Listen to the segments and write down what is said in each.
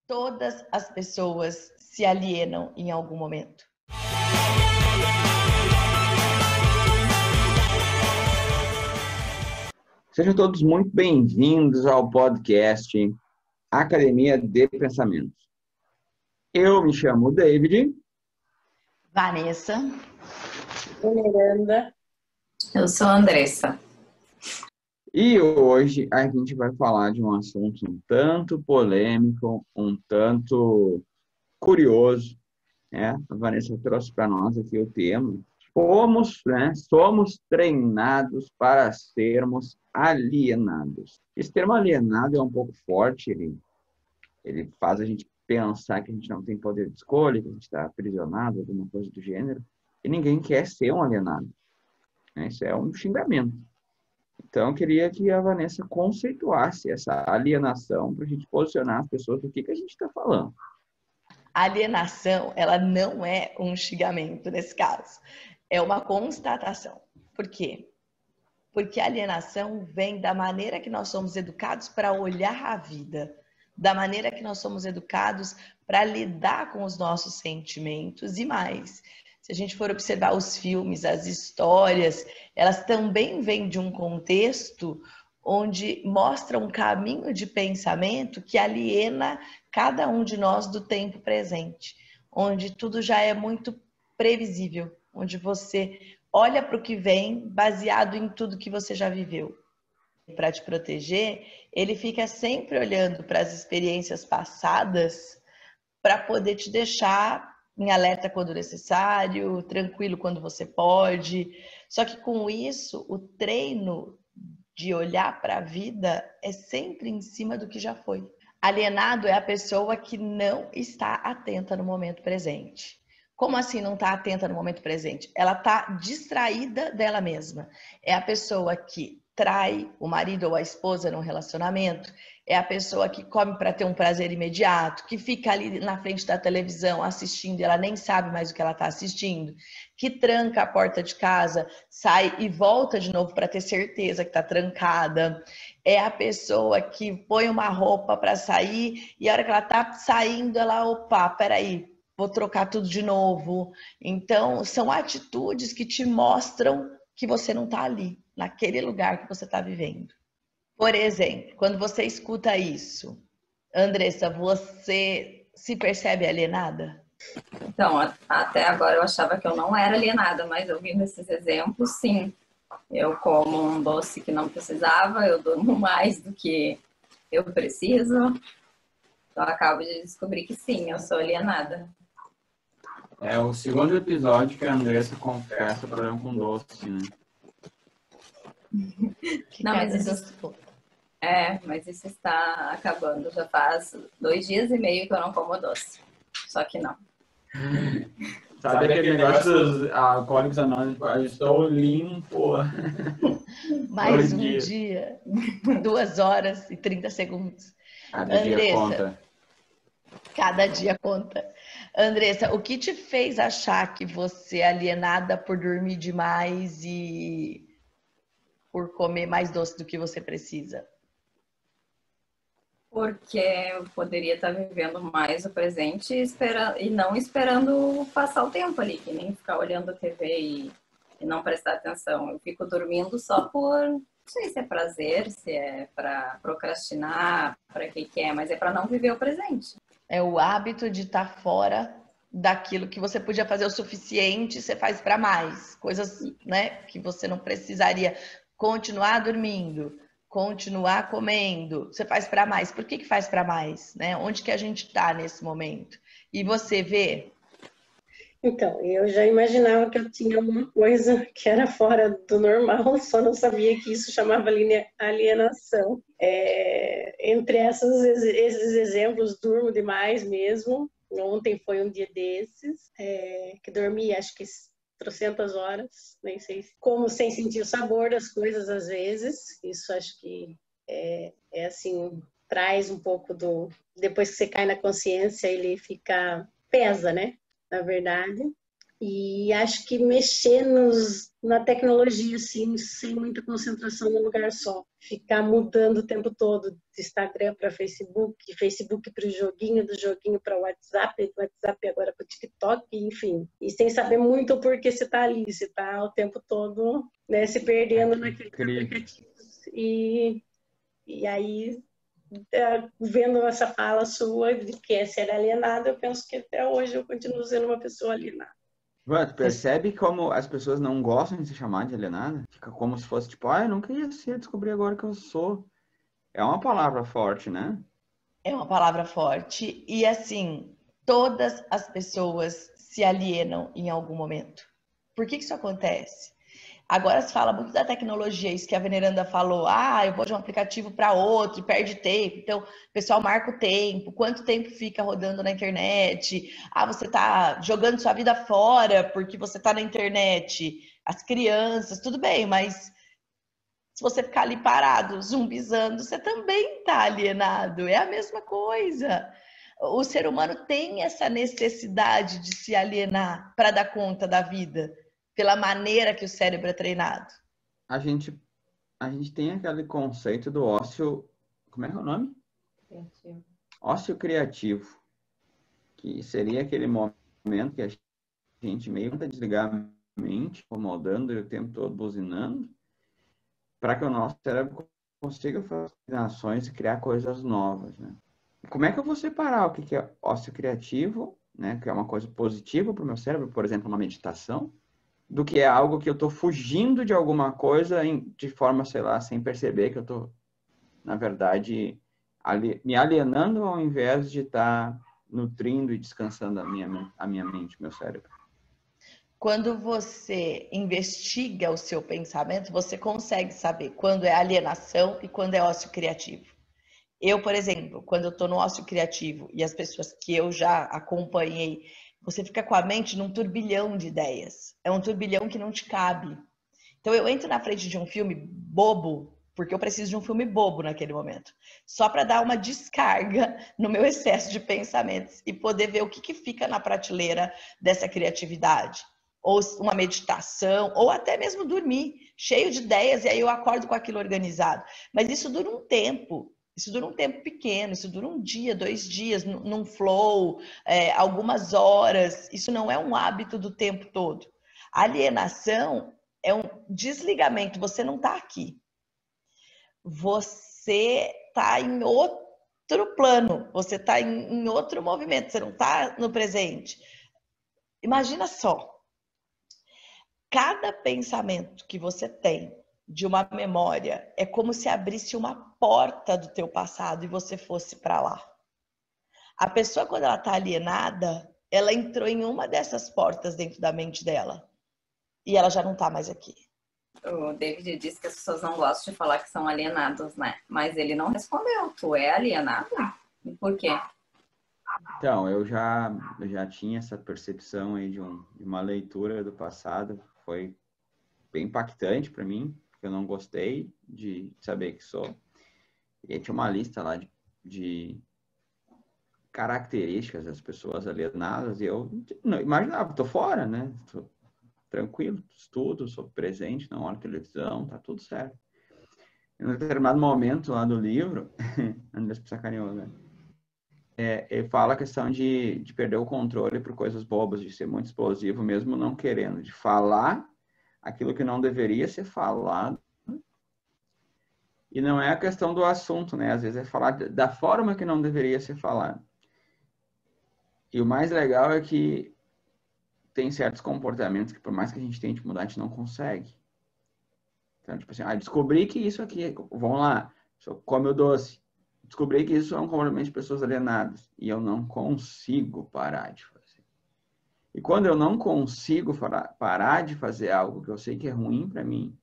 Todas as pessoas se alienam em algum momento. Sejam todos muito bem-vindos ao podcast Academia de Pensamentos. Eu me chamo David. Vanessa. Miranda. Eu sou a Andressa. E hoje a gente vai falar de um assunto um tanto polêmico, um tanto curioso, né? A Vanessa trouxe para nós aqui o tema. Somos treinados para sermos alienados. Esse termo alienado é um pouco forte, ele faz a gente pensar que a gente não tem poder de escolha, que a gente está aprisionado, alguma coisa do gênero, e ninguém quer ser um alienado, né? Isso é um xingamento. Então, eu queria que a Vanessa conceituasse essa alienação para a gente posicionar as pessoas do que a gente está falando. A alienação, ela não é um xingamento nesse caso. É uma constatação. Por quê? Porque a alienação vem da maneira que nós somos educados para olhar a vida, da maneira que nós somos educados para lidar com os nossos sentimentos e mais. Se a gente for observar os filmes, as histórias, elas também vêm de um contexto onde mostra um caminho de pensamento que aliena cada um de nós do tempo presente, onde tudo já é muito previsível, onde você olha para o que vem baseado em tudo que você já viveu. Para te proteger, ele fica sempre olhando para as experiências passadas para poder te deixar em alerta quando necessário, tranquilo quando você pode. Só que com isso, o treino de olhar para a vida é sempre em cima do que já foi. Alienado é a pessoa que não está atenta no momento presente. Como assim não está atenta no momento presente? Ela está distraída dela mesma. É a pessoa que trai o marido ou a esposa num relacionamento, é a pessoa que come para ter um prazer imediato, que fica ali na frente da televisão assistindo e ela nem sabe mais o que ela está assistindo, que tranca a porta de casa, sai e volta de novo para ter certeza que está trancada. É a pessoa que põe uma roupa para sair e a hora que ela está saindo, ela, opa, peraí, vou trocar tudo de novo. Então, são atitudes que te mostram que você não está ali, naquele lugar que você está vivendo. Por exemplo, quando você escuta isso, Andressa, você se percebe alienada? Então, até agora eu achava que eu não era alienada, mas ouvindo esses exemplos, sim. Eu como um doce que não precisava, eu durmo mais do que eu preciso. Então, eu acabo de descobrir que sim, eu sou alienada. É o segundo episódio que a Andressa confessa problema com doce, né? Não, mas isso está acabando. Já faz 2 dias e meio que eu não como doce. Só que não. Sabe aquele negócio dos alcoólicos anônimos? Eu estou limpo. Mais um dia. 2 horas e 30 segundos. Cada dia conta. Cada dia conta. Andressa, o que te fez achar que você é alienada por dormir demais e por comer mais doce do que você precisa? Porque eu poderia estar vivendo mais o presente e não esperando passar o tempo ali, que nem ficar olhando a TV e não prestar atenção. Eu fico dormindo só por, não sei se é prazer, se é para procrastinar, para que é, mas é para não viver o presente. É o hábito de estar fora daquilo que você podia fazer o suficiente, você faz para mais. Coisas, né, que você não precisaria continuar dormindo, continuar comendo, você faz para mais. Por que faz para mais, né? Onde que a gente está nesse momento? E você vê? Então, eu já imaginava que eu tinha alguma coisa que era fora do normal, só não sabia que isso chamava alienação. Entre esses exemplos, durmo demais mesmo. Ontem foi um dia desses, que dormi acho que 300 horas, nem sei como, sem sentir o sabor das coisas às vezes. Isso acho que é assim, traz um pouco do... Depois que você cai na consciência, ele pesa, né? Na verdade. E acho que mexer na tecnologia, assim, sem muita concentração num lugar só. Ficar mudando o tempo todo, de Instagram para Facebook, Facebook para o joguinho, do joguinho para o WhatsApp, do WhatsApp agora para o TikTok, enfim. E sem saber muito o porquê você está ali, você está o tempo todo, né, se perdendo naqueles aplicativos. E aí, vendo essa fala sua de que é ser alienado, eu penso que até hoje eu continuo sendo uma pessoa alienada. Tu percebe como as pessoas não gostam de se chamar de alienada? Fica como se fosse tipo, eu nunca ia ser, descobri agora que eu sou. É uma palavra forte, né? É uma palavra forte. E assim, todas as pessoas se alienam em algum momento. Por que isso acontece? Agora se fala muito da tecnologia, isso que a Veneranda falou. Eu vou de um aplicativo para outro, perde tempo. Então, o pessoal marca o tempo, quanto tempo fica rodando na internet. Você está jogando sua vida fora porque você está na internet. As crianças, tudo bem, mas se você ficar ali parado, zumbizando, você também está alienado. É a mesma coisa. O ser humano tem essa necessidade de se alienar para dar conta da vida, pela maneira que o cérebro é treinado. A gente tem aquele conceito do ócio... Como é que é o nome? Criativo. Ócio criativo. Que seria aquele momento que a gente meio que desligar a mente, incomodando e o tempo todo buzinando, para que o nosso cérebro consiga fazer ações e criar coisas novas, né? Como é que eu vou separar o que é ócio criativo, né, que é uma coisa positiva para o meu cérebro, por exemplo, uma meditação, do que é algo que eu estou fugindo de alguma coisa de forma, sei lá, sem perceber que eu estou, na verdade, me alienando ao invés de estar nutrindo e descansando a minha mente, meu cérebro. Quando você investiga o seu pensamento, você consegue saber quando é alienação e quando é ócio criativo. Eu, por exemplo, quando eu estou no ócio criativo e as pessoas que eu já acompanhei, você fica com a mente num turbilhão de ideias. É um turbilhão que não te cabe. Então eu entro na frente de um filme bobo, porque eu preciso de um filme bobo naquele momento, só para dar uma descarga no meu excesso de pensamentos e poder ver o que fica na prateleira dessa criatividade. Ou uma meditação, ou até mesmo dormir, cheio de ideias, e aí eu acordo com aquilo organizado. Mas isso dura um tempo. Isso dura um tempo pequeno, isso dura um dia, 2 dias, num flow, algumas horas. Isso não é um hábito do tempo todo. A alienação é um desligamento. Você não está aqui. Você está em outro plano. Você está em outro movimento. Você não está no presente. Imagina só. Cada pensamento que você tem de uma memória é como se abrisse uma porta do teu passado e você fosse para lá. A pessoa, quando ela está alienada, ela entrou em uma dessas portas dentro da mente dela e ela já não está mais aqui. O David disse que as pessoas não gostam de falar que são alienados, né? Mas ele não respondeu. Tu é alienado? E por quê? Então, eu já tinha essa percepção aí de uma leitura do passado. Foi bem impactante para mim, porque eu não gostei de saber que sou. E aí tinha uma lista lá de características das pessoas alienadas e eu não imaginava, tô fora, né? Tô tranquilo, estudo, sou presente, não olho televisão, tá tudo certo. Em um determinado momento lá do livro, Andrés sacaneou, né? Ele fala a questão de perder o controle por coisas bobas, de ser muito explosivo, mesmo não querendo, de falar aquilo que não deveria ser falado. E não é a questão do assunto, né? Às vezes é falar da forma que não deveria ser falado. E o mais legal é que tem certos comportamentos que, por mais que a gente tente mudar, a gente não consegue. Então, tipo assim, descobri que isso aqui, vamos lá, come o doce. Descobri que isso é um comportamento de pessoas alienadas. E eu não consigo parar de fazer. E quando eu não consigo parar de fazer algo que eu sei que é ruim para mim,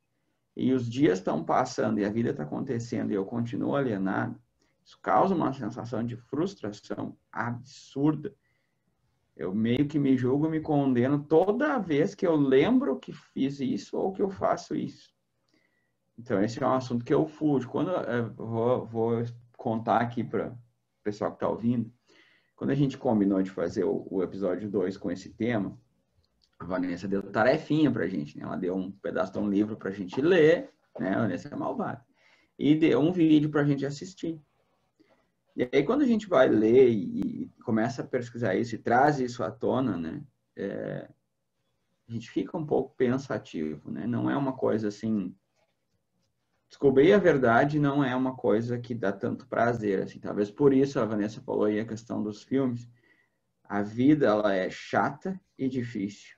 e os dias estão passando e a vida está acontecendo e eu continuo alienado, isso causa uma sensação de frustração absurda. Eu meio que me julgo, me condeno toda vez que eu lembro que fiz isso ou que eu faço isso. Então, esse é um assunto que eu fujo. Quando eu vou contar aqui para o pessoal que está ouvindo, quando a gente combinou de fazer o episódio 2 com esse tema, A Vanessa deu tarefinha pra gente, né? Ela deu um pedaço de um livro pra gente ler, né? A Vanessa é malvada. E deu um vídeo pra gente assistir. E aí, quando a gente vai ler e começa a pesquisar isso e traz isso à tona, né? A gente fica um pouco pensativo, né? Não é uma coisa assim... Descobrir a verdade não é uma coisa que dá tanto prazer, assim. Talvez por isso a Vanessa falou aí a questão dos filmes. A vida, ela é chata e difícil.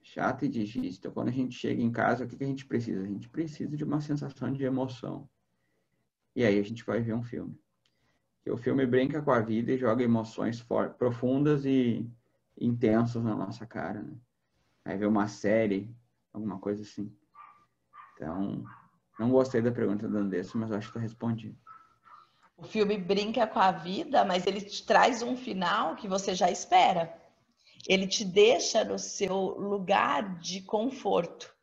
Chata e difícil. Então, quando a gente chega em casa, o que a gente precisa? A gente precisa de uma sensação de emoção. E aí a gente vai ver um filme. E o filme brinca com a vida e joga emoções profundas e intensas na nossa cara, né? Vai ver uma série, alguma coisa assim. Então, não gostei da pergunta do Andressa, mas acho que está respondido. O filme brinca com a vida, mas ele te traz um final que você já espera. Ele te deixa no seu lugar de conforto.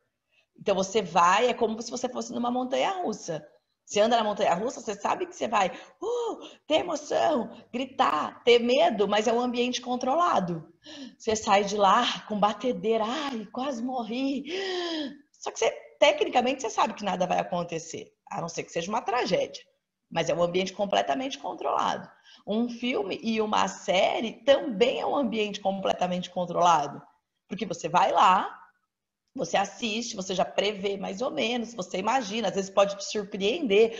Então você vai, é como se você fosse numa montanha-russa. Você anda na montanha-russa, você sabe que você vai ter emoção, gritar, ter medo, mas é um ambiente controlado. Você sai de lá com batedeira, ai, quase morri. Só que tecnicamente você sabe que nada vai acontecer, a não ser que seja uma tragédia. Mas é um ambiente completamente controlado. Um filme e uma série também é um ambiente completamente controlado. Porque você vai lá, você assiste, você já prevê mais ou menos, você imagina, às vezes pode te surpreender,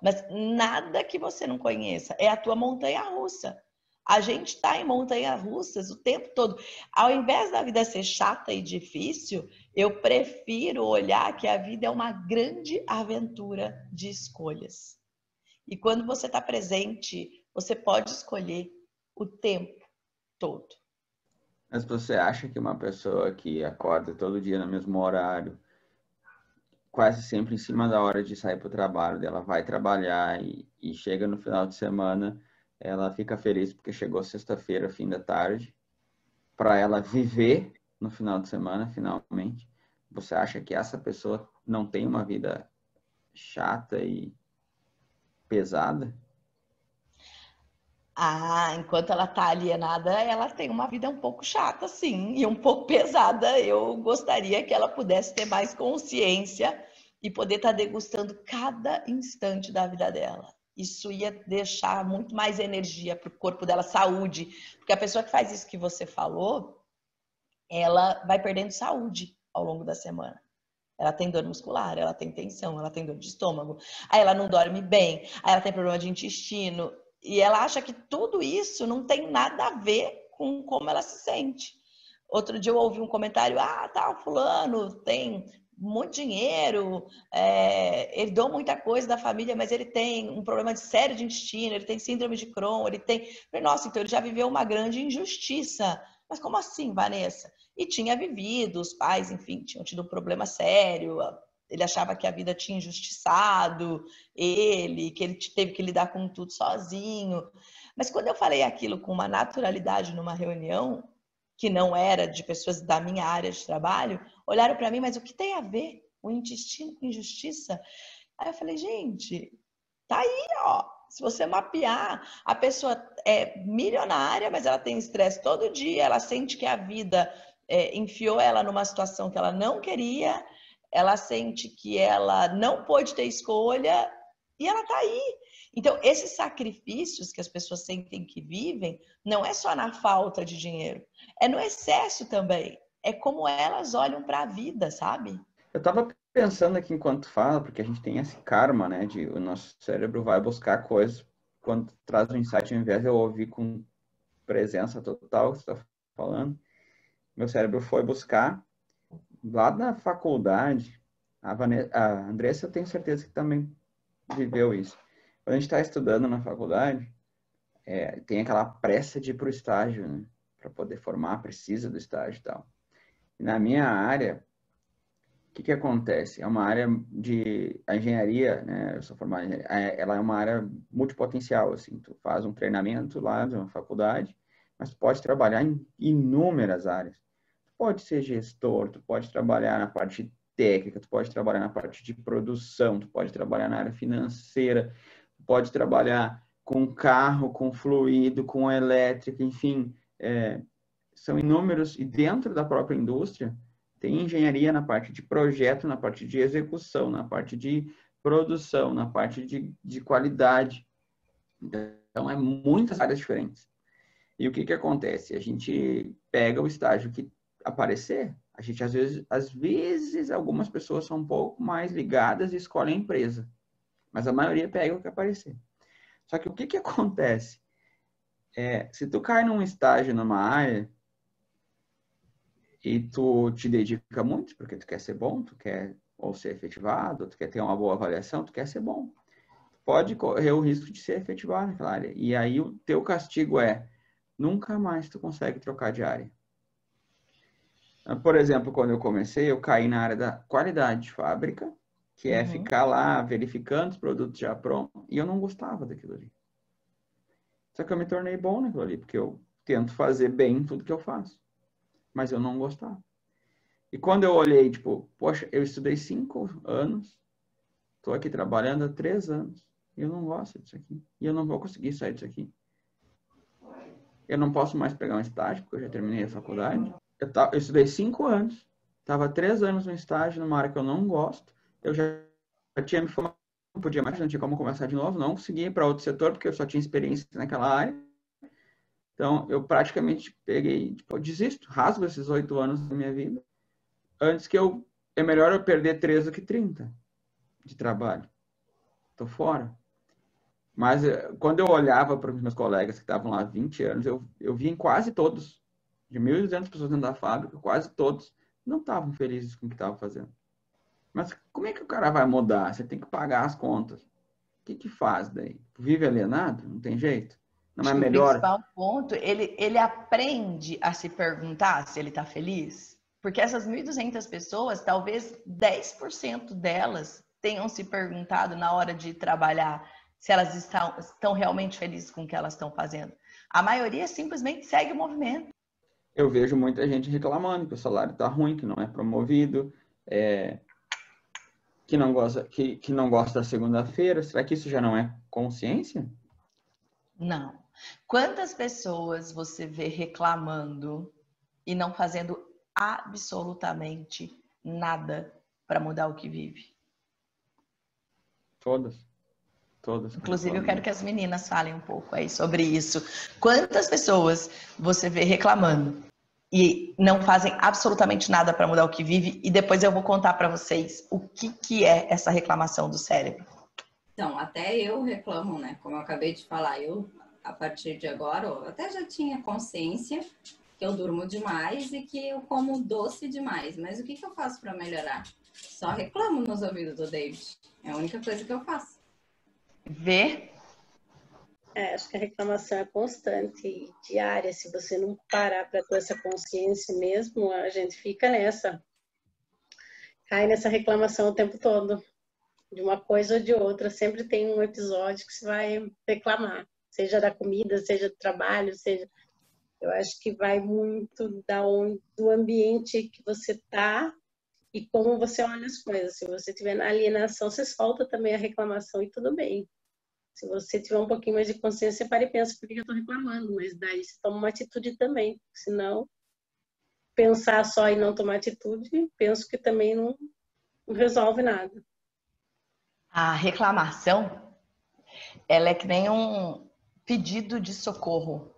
mas nada que você não conheça, é a tua montanha-russa. A gente está em montanha-russas o tempo todo. Ao invés da vida ser chata e difícil, eu prefiro olhar que a vida é uma grande aventura de escolhas. E quando você está presente, você pode escolher o tempo todo. Mas você acha que uma pessoa que acorda todo dia no mesmo horário, quase sempre em cima da hora de sair para o trabalho, ela vai trabalhar e chega no final de semana, ela fica feliz porque chegou sexta-feira, fim da tarde, para ela viver no final de semana, finalmente. Você acha que essa pessoa não tem uma vida chata e pesada? Enquanto ela tá alienada, ela tem uma vida um pouco chata, sim, e um pouco pesada. Eu gostaria que ela pudesse ter mais consciência e poder estar degustando cada instante da vida dela. Isso ia deixar muito mais energia para o corpo dela, saúde. Porque a pessoa que faz isso que você falou, ela vai perdendo saúde ao longo da semana. Ela tem dor muscular, ela tem tensão, ela tem dor de estômago, aí ela não dorme bem, aí ela tem problema de intestino, e ela acha que tudo isso não tem nada a ver com como ela se sente. Outro dia eu ouvi um comentário, fulano tem muito dinheiro, ele doa muita coisa da família, mas ele tem um problema sério de intestino, ele tem síndrome de Crohn, ele tem... Nossa, então ele já viveu uma grande injustiça. Mas como assim, Vanessa? E tinha vivido, os pais, enfim, tinham tido um problema sério, ele achava que a vida tinha injustiçado ele, que ele teve que lidar com tudo sozinho. Mas quando eu falei aquilo com uma naturalidade numa reunião, que não era de pessoas da minha área de trabalho, olharam para mim, mas o que tem a ver o intestino com injustiça? Aí eu falei, gente, tá aí, ó. Se você mapear, a pessoa é milionária, mas ela tem estresse todo dia, ela sente que a vida enfiou ela numa situação que ela não queria, ela sente que ela não pôde ter escolha e ela tá aí. Então, esses sacrifícios que as pessoas sentem que vivem, não é só na falta de dinheiro, é no excesso também. É como elas olham para a vida, sabe? Eu estava pensando aqui enquanto fala, porque a gente tem esse karma, né, de o nosso cérebro vai buscar coisas quando traz um insight, ao invés de eu ouvir com presença total o que você está falando, meu cérebro foi buscar lá na faculdade. A Andressa, eu tenho certeza que também viveu isso. Quando a gente está estudando na faculdade, tem aquela pressa de ir para o estágio, né, para poder formar, precisa do estágio e tal. E na minha área, o que acontece? É uma área de engenharia, né? Eu sou formado em engenharia. Ela é uma área multipotencial, assim. Tu faz um treinamento lá de uma faculdade, mas tu pode trabalhar em inúmeras áreas. Tu pode ser gestor, tu pode trabalhar na parte técnica, tu pode trabalhar na parte de produção, tu pode trabalhar na área financeira, tu pode trabalhar com carro, com fluido, com elétrica, enfim. são inúmeros, e dentro da própria indústria, tem engenharia na parte de projeto, na parte de execução, na parte de produção, na parte de qualidade. Então, é muitas áreas diferentes. E o que que acontece? A gente pega o estágio que aparecer. A gente, às vezes, algumas pessoas são um pouco mais ligadas e escolhem a empresa. Mas a maioria pega o que aparecer. Só que o que que acontece? Se tu cai num estágio numa área e tu te dedica muito, porque tu quer ser bom, tu quer ou ser efetivado, tu quer ter uma boa avaliação, tu quer ser bom. Pode correr o risco de ser efetivado naquela área. E aí o teu castigo nunca mais tu consegue trocar de área. Por exemplo, quando eu comecei, eu caí na área da qualidade de fábrica, que é ficar lá verificando os produtos já prontos, e eu não gostava daquilo ali. Só que eu me tornei bom naquilo ali, porque eu tento fazer bem tudo que eu faço. Mas eu não gostava. E quando eu olhei, tipo, poxa, eu estudei 5 anos, estou aqui trabalhando há 3 anos, e eu não gosto disso aqui. E eu não vou conseguir sair disso aqui. Eu não posso mais pegar um estágio, porque eu já terminei a faculdade. Eu estudei 5 anos, estava 3 anos no estágio, numa área que eu não gosto. Eu já tinha me formado, não podia mais, não tinha como começar de novo, não consegui ir para outro setor, porque eu só tinha experiência naquela área. Então, eu praticamente peguei, tipo, eu desisto, rasgo esses 8 anos da minha vida, antes que é melhor eu perder 3 do que 30 de trabalho. Tô fora. Mas quando eu olhava para os meus colegas que estavam lá há 20 anos, eu via em quase todos, de 1.200 pessoas dentro da fábrica, quase todos não estavam felizes com o que estavam fazendo. Mas como é que o cara vai mudar? Você tem que pagar as contas. O que que faz daí? Vive alienado? Não tem jeito? Não Acho é que melhor? o principal ponto, ele aprende a se perguntar se ele está feliz. Porque essas 1.200 pessoas, talvez 10% delas tenham se perguntado na hora de trabalhar se elas estão realmente felizes com o que elas estão fazendo. A maioria simplesmente segue o movimento. Eu vejo muita gente reclamando que o salário está ruim, que não é promovido, que não gosta da segunda-feira. Será que isso já não é consciência? Não. Quantas pessoas você vê reclamando e não fazendo absolutamente nada para mudar o que vive? Todas. Inclusive, eu quero que as meninas falem um pouco aí sobre isso. Quantas pessoas você vê reclamando e não fazem absolutamente nada para mudar o que vive? E depois eu vou contar para vocês o que é essa reclamação do cérebro. Então, até eu reclamo, né? Como eu acabei de falar, a partir de agora, eu até já tinha consciência que eu durmo demais e que eu como doce demais. Mas o que eu faço para melhorar? Só reclamo nos ouvidos do David. É a única coisa que eu faço. Ver. Acho que a reclamação é constante e diária. Se você não parar para ter essa consciência mesmo, a gente fica cai nessa reclamação o tempo todo. De uma coisa ou de outra, sempre tem um episódio que você vai reclamar. Seja da comida, seja do trabalho, seja... Eu acho que vai muito do ambiente que você está e como você olha as coisas. Se você estiver na alienação, você solta também a reclamação e tudo bem. Se você tiver um pouquinho mais de consciência, você para e pensa, por que eu estou reclamando? Mas daí você toma uma atitude também. Senão, pensar só e não tomar atitude, penso que também não resolve nada. A reclamação, ela é que nem um pedido de socorro.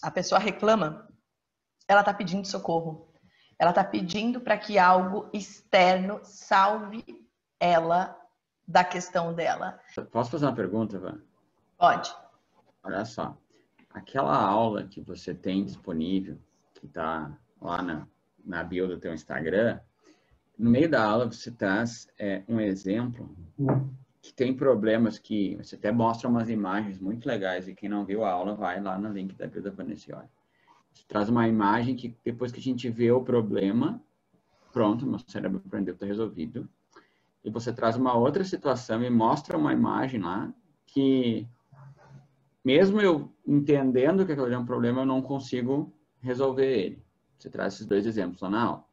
A pessoa reclama, ela está pedindo socorro. Ela está pedindo para que algo externo salve ela da questão dela. Posso fazer uma pergunta, Van? Pode. Olha só. Aquela aula que você tem disponível, que está lá na bio do teu Instagram, no meio da aula você traz um exemplo que tem problemas que você até mostra umas imagens muito legais, e quem não viu a aula vai lá no link da bio da Vanessa. Você traz uma imagem que depois que a gente vê o problema, pronto, meu cérebro aprendeu, está resolvido. E você traz uma outra situação e mostra uma imagem lá que, mesmo eu entendendo que aquilo é um problema, eu não consigo resolver ele. Você traz esses 2 exemplos lá na aula.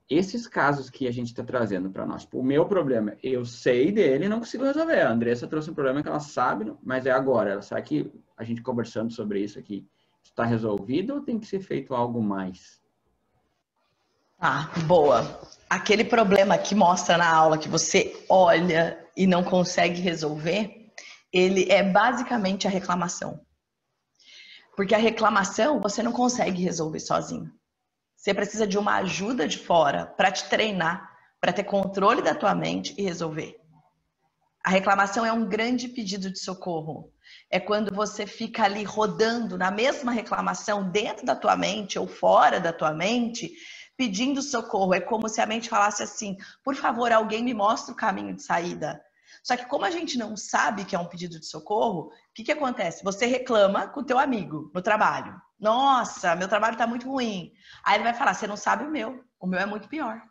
Esses casos que a gente está trazendo para nós, tipo, o meu problema, eu sei dele e não consigo resolver. A Andressa trouxe um problema que ela sabe, mas é agora. Será que a gente conversando sobre isso aqui, está resolvido ou tem que ser feito algo mais? Ah, boa. Aquele problema que mostra na aula que você olha e não consegue resolver, ele é basicamente a reclamação. Porque a reclamação você não consegue resolver sozinho. Você precisa de uma ajuda de fora para te treinar, para ter controle da tua mente e resolver. A reclamação é um grande pedido de socorro. É quando você fica ali rodando na mesma reclamação dentro da tua mente ou fora da tua mente, pedindo socorro. É como se a mente falasse assim: por favor, alguém me mostra o caminho de saída. Só que como a gente não sabe que é um pedido de socorro, o que acontece? Você reclama com o teu amigo no trabalho. Nossa, meu trabalho está muito ruim. Aí ele vai falar: você não sabe o meu é muito pior.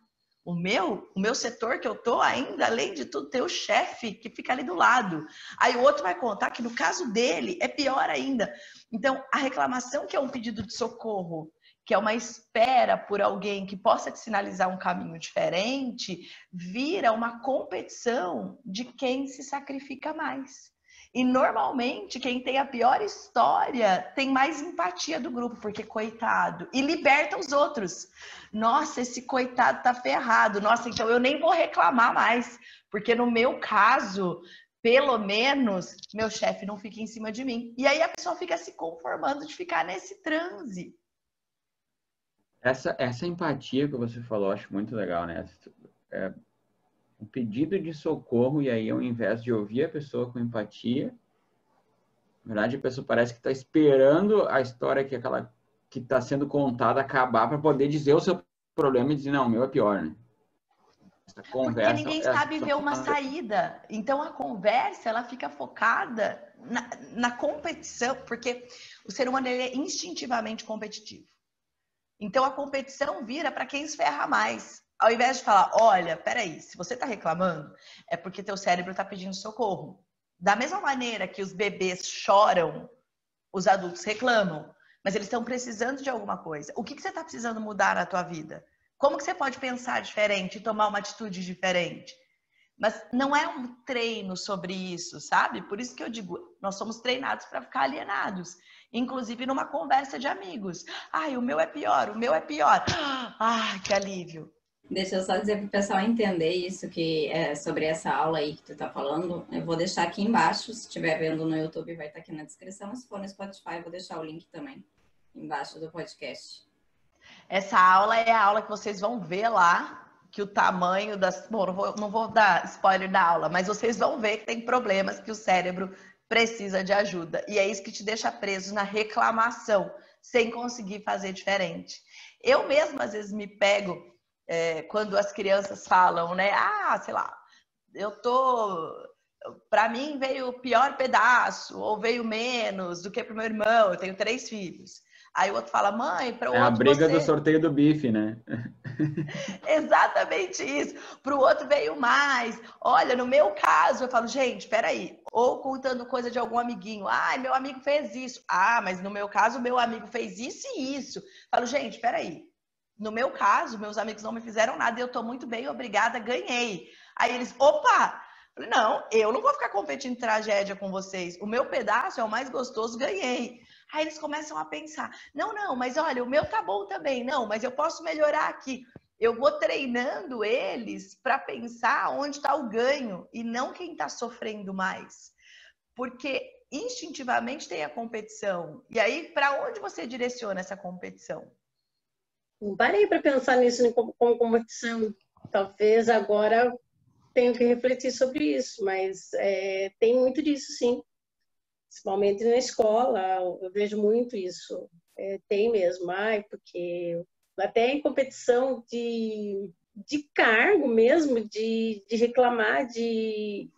O meu setor que eu tô ainda, além de tudo, tem o chefe que fica ali do lado. Aí o outro vai contar que no caso dele é pior ainda. Então, a reclamação que é um pedido de socorro, que é uma espera por alguém que possa te sinalizar um caminho diferente, vira uma competição de quem se sacrifica mais. E normalmente quem tem a pior história tem mais empatia do grupo, porque coitado, e liberta os outros. Nossa, esse coitado tá ferrado. Nossa, então eu nem vou reclamar mais, porque no meu caso, pelo menos, meu chefe não fica em cima de mim. E aí a pessoa fica se conformando de ficar nesse transe. Essa empatia que você falou, eu acho muito legal, né? Um pedido de socorro, e aí ao invés de ouvir a pessoa com empatia, na verdade a pessoa parece que está esperando a história que está sendo contada acabar para poder dizer o seu problema e dizer, não, o meu é pior, né? Essa Porque conversa, ninguém sabe ver uma saída. Então a conversa ela fica focada na competição, porque o ser humano ele é instintivamente competitivo. Então a competição vira para quem se ferra mais. Ao invés de falar, olha, peraí, se você está reclamando, é porque teu cérebro está pedindo socorro. Da mesma maneira que os bebês choram, os adultos reclamam, mas eles estão precisando de alguma coisa. O que você está precisando mudar na tua vida? Como que você pode pensar diferente e tomar uma atitude diferente? Mas não é um treino sobre isso, sabe? Por isso que eu digo, nós somos treinados para ficar alienados. Inclusive numa conversa de amigos. Ai, o meu é pior, o meu é pior. Ai, que alívio. Deixa eu só dizer para o pessoal entender isso, que é sobre essa aula aí que tu tá falando. Eu vou deixar aqui embaixo, se estiver vendo no YouTube vai estar aqui na descrição. Se for no Spotify, eu vou deixar o link também embaixo do podcast. Essa aula é a aula que vocês vão ver lá, que o tamanho das... Bom, não vou dar spoiler da aula, mas vocês vão ver que tem problemas que o cérebro precisa de ajuda. E é isso que te deixa preso na reclamação, sem conseguir fazer diferente. Eu mesma, às vezes, me pego, quando as crianças falam, né? Ah, sei lá, eu tô... Para mim veio o pior pedaço, ou veio menos do que para o meu irmão. Eu tenho 3 filhos. Aí o outro fala, mãe, para o outro é a briga você... do sorteio do bife, né? Exatamente isso. Para o outro veio mais. Olha, no meu caso, eu falo, gente, peraí. Ou contando coisa de algum amiguinho. Ah, meu amigo fez isso. Ah, mas no meu caso, meu amigo fez isso e isso. Eu falo, gente, peraí. No meu caso, meus amigos não me fizeram nada e eu tô muito bem, obrigada, ganhei. Aí eles, opa! Eu falei, não, eu não vou ficar competindo tragédia com vocês. O meu pedaço é o mais gostoso, ganhei. Aí eles começam a pensar, não, mas olha, o meu tá bom também. Não, mas eu posso melhorar aqui. Eu vou treinando eles para pensar onde está o ganho e não quem está sofrendo mais. Porque instintivamente tem a competição. E aí, para onde você direciona essa competição? Não parei para pensar nisso como competição. Talvez agora tenho que refletir sobre isso, mas tem muito disso, sim. Principalmente na escola, eu vejo muito isso. Tem mesmo, porque até em competição de cargo mesmo, de reclamar de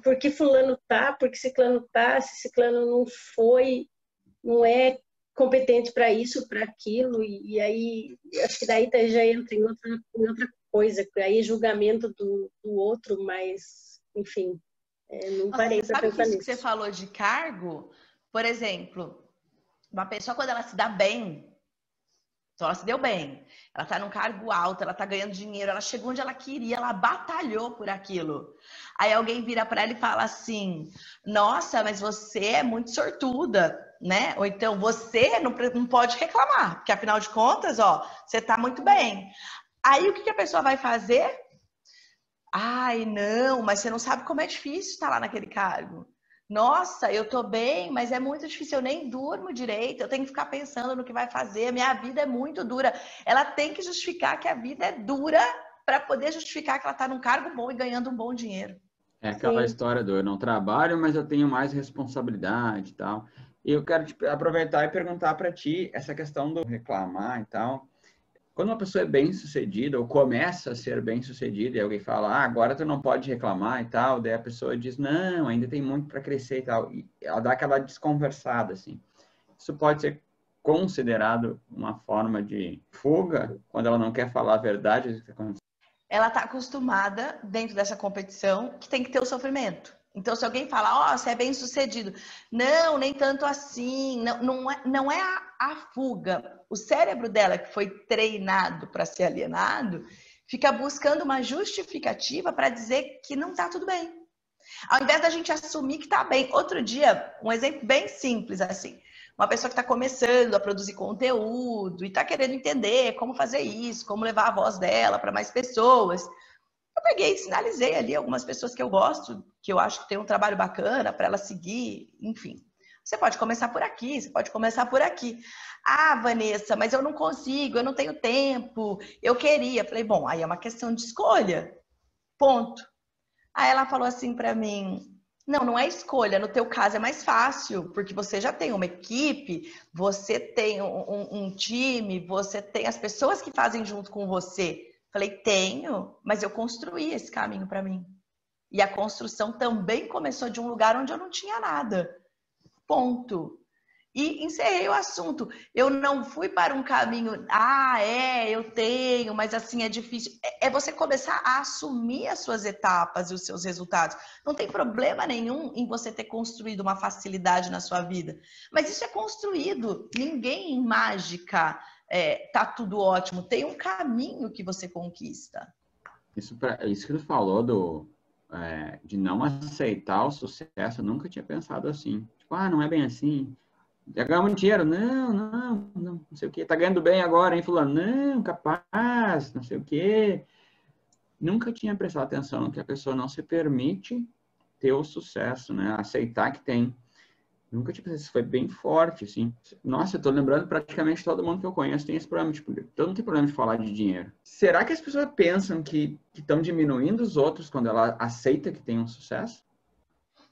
por que fulano tá, por que ciclano tá, se ciclano não foi, não é competente para isso, para aquilo, e aí acho que daí já entra em outra coisa, aí é julgamento do outro, mas enfim, não parei para pensar nisso. Sabe que você falou de cargo? Por exemplo, uma pessoa quando ela se dá bem, Então ela se deu bem, ela tá num cargo alto, ela tá ganhando dinheiro, ela chegou onde ela queria, ela batalhou por aquilo. Aí alguém vira para ela e fala assim: nossa, mas você é muito sortuda, né? Ou então você não pode reclamar, porque afinal de contas, ó, você tá muito bem. Aí o que a pessoa vai fazer? Ai, não, mas você não sabe como é difícil estar lá naquele cargo. Nossa, eu tô bem, mas é muito difícil, eu nem durmo direito, eu tenho que ficar pensando no que vai fazer, minha vida é muito dura. Ela tem que justificar que a vida é dura para poder justificar que ela tá num cargo bom e ganhando um bom dinheiro. É aquela Sim. história do eu não trabalho, mas eu tenho mais responsabilidade e tal. E eu quero aproveitar e perguntar para ti essa questão do reclamar e tal. Quando uma pessoa é bem-sucedida ou começa a ser bem-sucedida e alguém fala, agora tu não pode reclamar e tal, daí a pessoa diz, não, ainda tem muito para crescer e tal. E ela dá aquela desconversada, assim. Isso pode ser considerado uma forma de fuga, quando ela não quer falar a verdade. Ela está acostumada, dentro dessa competição, que tem que ter o sofrimento. Então, se alguém fala, você é bem sucedido. Não, nem tanto assim. Não é a fuga. O cérebro dela, que foi treinado para ser alienado, fica buscando uma justificativa para dizer que não está tudo bem. Ao invés da gente assumir que está bem. Outro dia, um exemplo bem simples assim. Uma pessoa que está começando a produzir conteúdo e está querendo entender como fazer isso, como levar a voz dela para mais pessoas. Eu peguei e sinalizei ali algumas pessoas que eu gosto, que eu acho que tem um trabalho bacana para ela seguir, enfim. Você pode começar por aqui, você pode começar por aqui. Vanessa, mas eu não consigo, eu não tenho tempo, eu queria. Falei, bom, aí é uma questão de escolha, ponto. Aí ela falou assim para mim, não é escolha, no teu caso é mais fácil, porque você já tem uma equipe, você tem um time, você tem as pessoas que fazem junto com você. Falei, tenho, mas eu construí esse caminho para mim. E a construção também começou de um lugar onde eu não tinha nada. Ponto. E encerrei o assunto. Eu não fui para um caminho, eu tenho, mas assim é difícil. É você começar a assumir as suas etapas e os seus resultados. Não tem problema nenhum em você ter construído uma facilidade na sua vida. Mas isso é construído. Ninguém em mágica tá tudo ótimo. Tem um caminho que você conquista. Isso que tu falou de não aceitar o sucesso, eu nunca tinha pensado assim. Tipo, não é bem assim. Já ganhou muito dinheiro? Não sei o quê. Tá ganhando bem agora, hein, fulano? Não, capaz, não sei o quê. Nunca tinha prestado atenção que a pessoa não se permite ter o sucesso, né? Aceitar que tem. Nunca tinha pensado, isso foi bem forte, assim. Nossa, eu tô lembrando praticamente todo mundo que eu conheço tem esse problema, tipo, todo mundo tem problema de falar de dinheiro. Será que as pessoas pensam que estão diminuindo os outros quando ela aceita que tem um sucesso?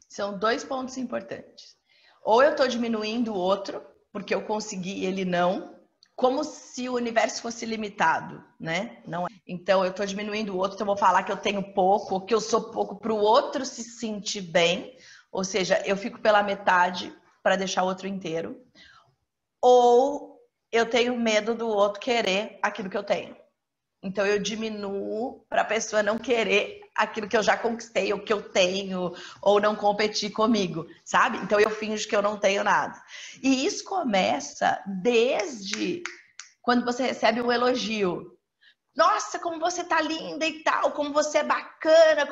São 2 pontos importantes. Ou eu estou diminuindo o outro, porque eu consegui e ele não, como se o universo fosse limitado, né? Não é. Então, eu estou diminuindo o outro, então eu vou falar que eu tenho pouco, ou que eu sou pouco para o outro se sentir bem, ou seja, eu fico pela metade para deixar o outro inteiro. Ou eu tenho medo do outro querer aquilo que eu tenho. Então, eu diminuo para a pessoa não querer aquilo que eu já conquistei, ou que eu tenho, ou não competir comigo, sabe? Então, eu finjo que eu não tenho nada. E isso começa desde quando você recebe um elogio. Nossa, como você tá linda e tal, como você é bacana.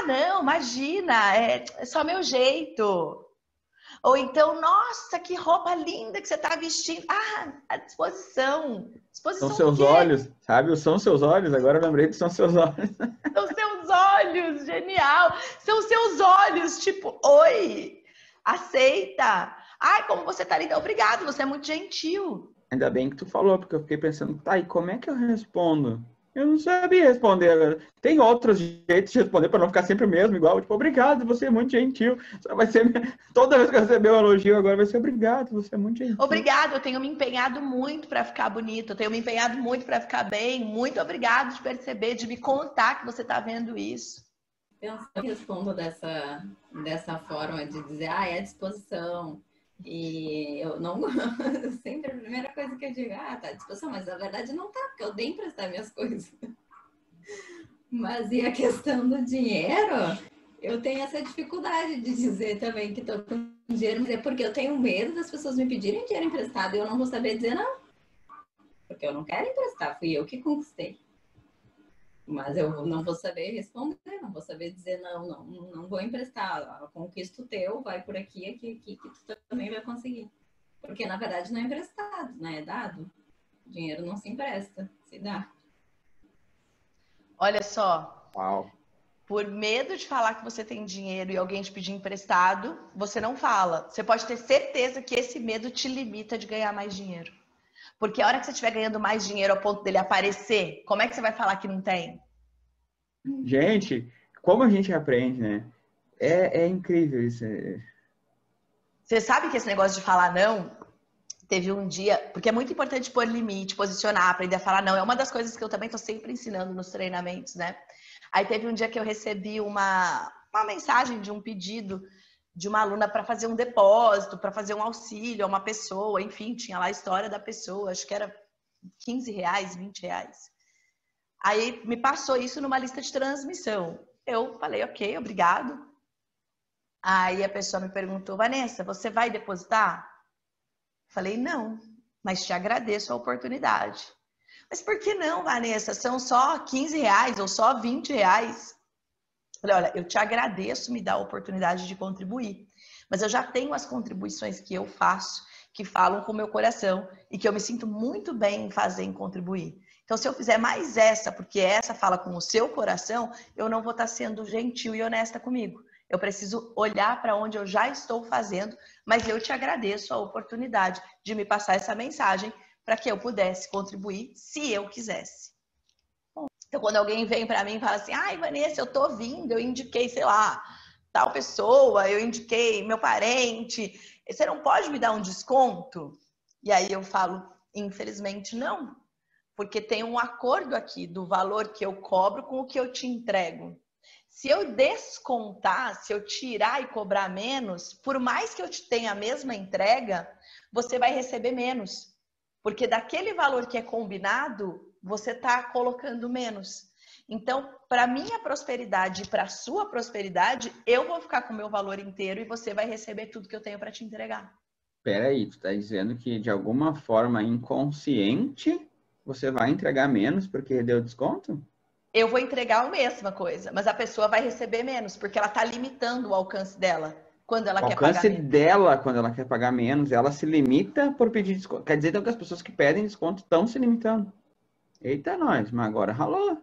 Não, imagina, é só meu jeito. Ou então, nossa, que roupa linda que você está vestindo. À disposição. São seus olhos, sabe? São seus olhos, agora eu lembrei que são seus olhos. São seus olhos, genial. São seus olhos, tipo, oi, aceita. Como você tá linda. Obrigado, você é muito gentil. Ainda bem que tu falou, porque eu fiquei pensando, e como é que eu respondo? Eu não sabia responder. Tem outros jeitos de responder para não ficar sempre o mesmo, igual, tipo, obrigado, você é muito gentil. Só vai ser, toda vez que eu receber um elogio agora vai ser obrigado, você é muito gentil. Obrigado, eu tenho me empenhado muito para ficar bonito, eu tenho me empenhado muito para ficar bem. Muito obrigado de perceber, de me contar que você está vendo isso. Eu respondo dessa forma de dizer, é à disposição. E eu não sempre a primeira coisa que eu digo, tá à disposição, mas na verdade não tá, porque eu dei emprestar minhas coisas. Mas e a questão do dinheiro, eu tenho essa dificuldade de dizer também que tô com dinheiro, mas é porque eu tenho medo das pessoas me pedirem dinheiro emprestado e eu não vou saber dizer não. porque eu não quero emprestar, fui eu que conquistei. Mas eu não vou saber responder, não vou saber dizer não vou emprestar. Conquista o teu, vai por aqui que tu também vai conseguir. Porque, na verdade, não é emprestado, né? É dado. Dinheiro não se empresta, se dá. Olha só, Uau. por medo de falar que você tem dinheiro e alguém te pedir emprestado, você não fala. Você pode ter certeza que esse medo te limita de ganhar mais dinheiro. Porque a hora que você estiver ganhando mais dinheiro ao ponto dele aparecer, como é que você vai falar que não tem? Gente, como a gente aprende, né? É incrível isso. Você sabe que esse negócio de falar não, teve um dia, porque é muito importante pôr limite, posicionar, aprender a falar não. É uma das coisas que eu também estou sempre ensinando nos treinamentos, né? Aí teve um dia que eu recebi uma mensagem de um pedido de uma aluna para fazer um depósito, para fazer um auxílio a uma pessoa, enfim, tinha lá a história da pessoa, acho que era R$15, R$20. Aí me passou isso numa lista de transmissão. Eu falei, ok, obrigado. Aí a pessoa me perguntou, Vanessa, você vai depositar? Falei, não, mas te agradeço a oportunidade. Mas por que não, Vanessa? São só R$15 ou só R$20? Falei, olha, eu te agradeço me dar a oportunidade de contribuir, mas eu já tenho as contribuições que eu faço, que falam com o meu coração e que eu me sinto muito bem em fazer, em contribuir. Então, se eu fizer mais essa, porque essa fala com o seu coração, eu não vou estar sendo gentil e honesta comigo. Eu preciso olhar para onde eu já estou fazendo, mas eu te agradeço a oportunidade de me passar essa mensagem para que eu pudesse contribuir se eu quisesse. Então, quando alguém vem para mim e fala assim, ai, Vanessa, eu tô vindo, eu indiquei, sei lá, tal pessoa, eu indiquei meu parente, você não pode me dar um desconto? E aí eu falo, infelizmente não, porque tem um acordo aqui do valor que eu cobro com o que eu te entrego. Se eu descontar, se eu tirar e cobrar menos, por mais que eu te tenha a mesma entrega, você vai receber menos. Porque daquele valor que é combinado, você está colocando menos. Então, para minha prosperidade e para a sua prosperidade, eu vou ficar com o meu valor inteiro e você vai receber tudo que eu tenho para te entregar. Peraí, tu tá dizendo que de alguma forma inconsciente você vai entregar menos porque deu desconto? Eu vou entregar a mesma coisa, mas a pessoa vai receber menos, porque ela está limitando o alcance dela quando ela O quer pagar alcance menos. dela, quando ela quer pagar menos, ela se limita por pedir desconto. Quer dizer, então, que as pessoas que pedem desconto estão se limitando. Eita, nós, mas agora ralou.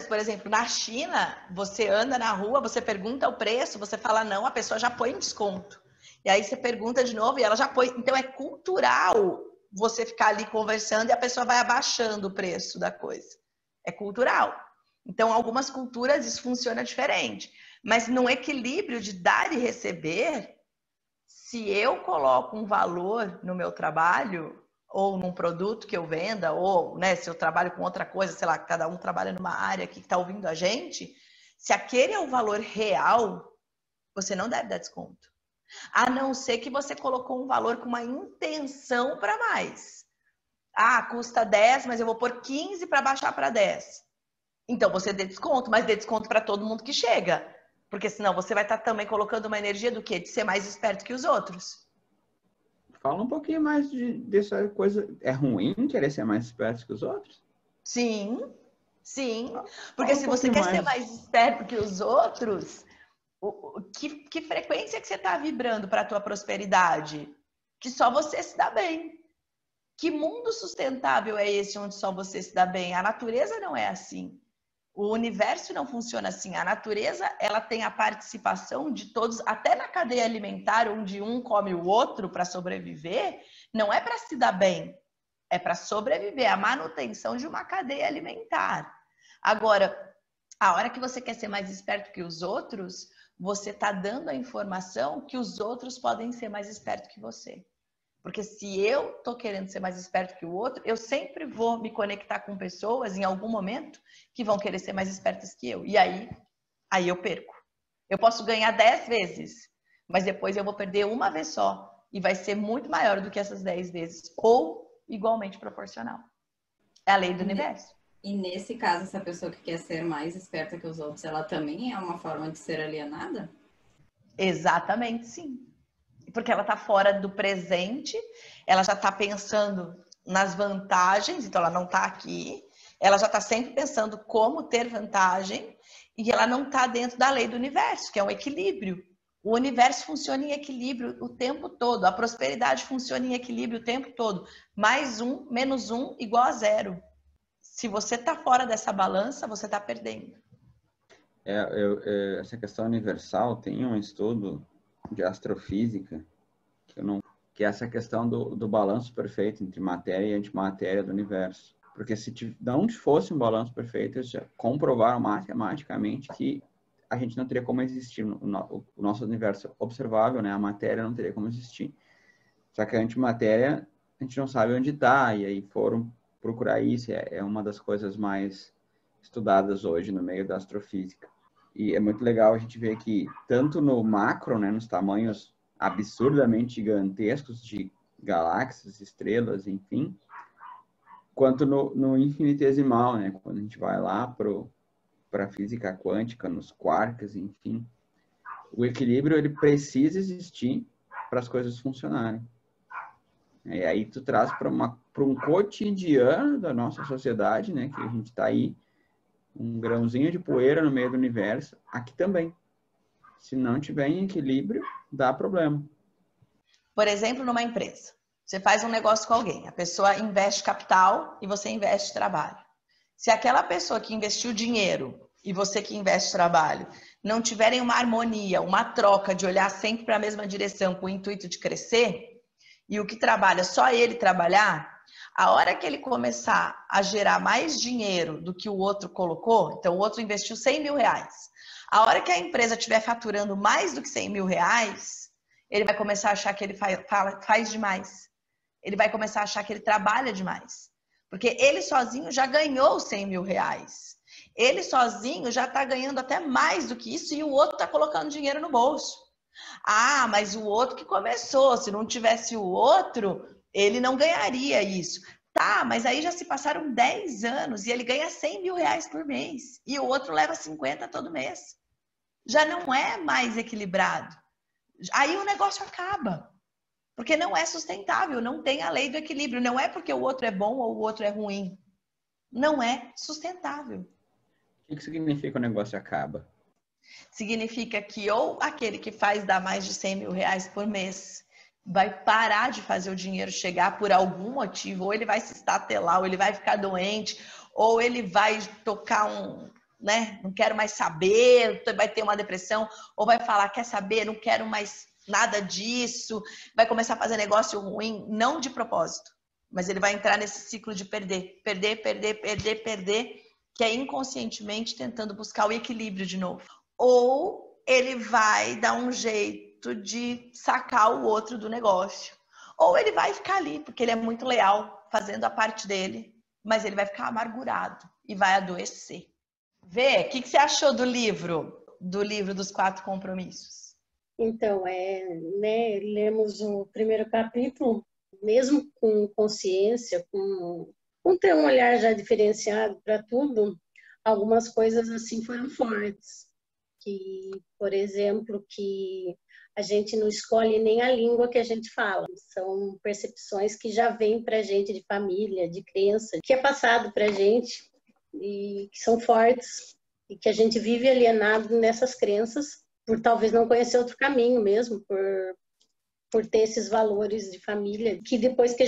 Por exemplo, na China, você anda na rua, você pergunta o preço, você fala não, a pessoa já põe em desconto. E aí você pergunta de novo e ela já põe. Então é cultural você ficar ali conversando e a pessoa vai abaixando o preço da coisa. É cultural. Então, algumas culturas isso funciona diferente. Mas no equilíbrio de dar e receber, se eu coloco um valor no meu trabalho, ou num produto que eu venda, ou né, se eu trabalho com outra coisa, sei lá, cada um trabalha numa área aqui que está ouvindo a gente, se aquele é o valor real, você não deve dar desconto. A não ser que você colocou um valor com uma intenção para mais. Ah, custa 10, mas eu vou pôr 15 para baixar para 10. Então você dê desconto, mas dê desconto para todo mundo que chega. Porque senão você vai estar também colocando uma energia do quê? De ser mais esperto que os outros. Fala um pouquinho mais dessa coisa. É ruim querer ser mais esperto que os outros? Sim, sim. Porque Fala um se você pouquinho quer ser mais. mais esperto que os outros, que frequência que você está vibrando para a tua prosperidade? Que só você se dá bem. Que mundo sustentável é esse onde só você se dá bem? A natureza não é assim. O universo não funciona assim. A natureza, ela tem a participação de todos, até na cadeia alimentar, onde um come o outro para sobreviver, não é para se dar bem, é para sobreviver, a manutenção de uma cadeia alimentar. Agora, a hora que você quer ser mais esperto que os outros, você está dando a informação que os outros podem ser mais espertos que você. Porque se eu tô querendo ser mais esperto que o outro, eu sempre vou me conectar com pessoas em algum momento que vão querer ser mais espertas que eu. E aí eu perco. Eu posso ganhar 10 vezes, mas depois eu vou perder uma vez só. E vai ser muito maior do que essas 10 vezes. Ou igualmente proporcional. É a lei do universo. E nesse caso, essa pessoa que quer ser mais esperta que os outros, ela também é uma forma de ser alienada? Exatamente, sim. Porque ela está fora do presente, ela já está pensando nas vantagens, então ela não está aqui, ela já está sempre pensando como ter vantagem e ela não está dentro da lei do universo, que é um equilíbrio. O universo funciona em equilíbrio o tempo todo, a prosperidade funciona em equilíbrio o tempo todo. Mais um, menos um, igual a zero. Se você está fora dessa balança, você está perdendo. Essa questão universal tem um estudo de astrofísica que é essa questão do balanço perfeito entre matéria e antimatéria do universo. Porque se não fosse um balanço perfeito, eles já comprovaram matematicamente que a gente não teria como existir. O nosso universo observável, né? A matéria não teria como existir. Só que a antimatéria, a gente não sabe onde está. E aí foram procurar isso. É uma das coisas mais estudadas hoje no meio da astrofísica. E é muito legal a gente ver que, tanto no macro, né? Nos tamanhos absurdamente gigantescos de galáxias, estrelas, enfim, quanto no infinitesimal, né? Quando a gente vai lá para a física quântica, nos quarks, enfim, o equilíbrio ele precisa existir para as coisas funcionarem. E aí tu traz para um cotidiano da nossa sociedade, né? Que a gente está aí, um grãozinho de poeira no meio do universo, aqui também. Se não tiver em equilíbrio, dá problema. Por exemplo, numa empresa. Você faz um negócio com alguém, a pessoa investe capital e você investe trabalho. Se aquela pessoa que investiu dinheiro e você que investe trabalho não tiverem uma harmonia, uma troca de olhar sempre para a mesma direção com o intuito de crescer, e o que trabalha, só ele trabalhar, a hora que ele começar a gerar mais dinheiro do que o outro colocou, então o outro investiu 100 mil reais, a hora que a empresa estiver faturando mais do que 100 mil reais, ele vai começar a achar que ele faz demais. Ele vai começar a achar que ele trabalha demais. Porque ele sozinho já ganhou 100 mil reais. Ele sozinho já está ganhando até mais do que isso e o outro está colocando dinheiro no bolso. Ah, mas o outro que começou, se não tivesse o outro, ele não ganharia isso. Tá, mas aí já se passaram 10 anos e ele ganha 100 mil reais por mês. E o outro leva 50 todo mês. Já não é mais equilibrado. Aí o negócio acaba. Porque não é sustentável, não tem a lei do equilíbrio. Não é porque o outro é bom ou o outro é ruim. Não é sustentável. O que significa o negócio acaba? Significa que ou aquele que faz dar mais de 100 mil reais por mês vai parar de fazer o dinheiro chegar por algum motivo, ou ele vai se estatelar, ou ele vai ficar doente, ou ele vai tocar né? Não quero mais saber, vai ter uma depressão, ou vai falar, quer saber, não quero mais nada disso, vai começar a fazer negócio ruim, não de propósito, mas ele vai entrar nesse ciclo de perder, que é inconscientemente tentando buscar o equilíbrio de novo. Ou ele vai dar um jeito de sacar o outro do negócio. Ou ele vai ficar ali, porque ele é muito leal, fazendo a parte dele, mas ele vai ficar amargurado e vai adoecer. Vê, o que você achou do livro dos 4 compromissos? Então, né, lemos o primeiro capítulo, mesmo com consciência, com ter um olhar já diferenciado para tudo, algumas coisas assim foram fortes. Que, por exemplo, que a gente não escolhe nem a língua que a gente fala. São percepções que já vêm para a gente de família, de crença, que é passado para a gente e que são fortes e que a gente vive alienado nessas crenças por talvez não conhecer outro caminho mesmo, por ter esses valores de família, que depois que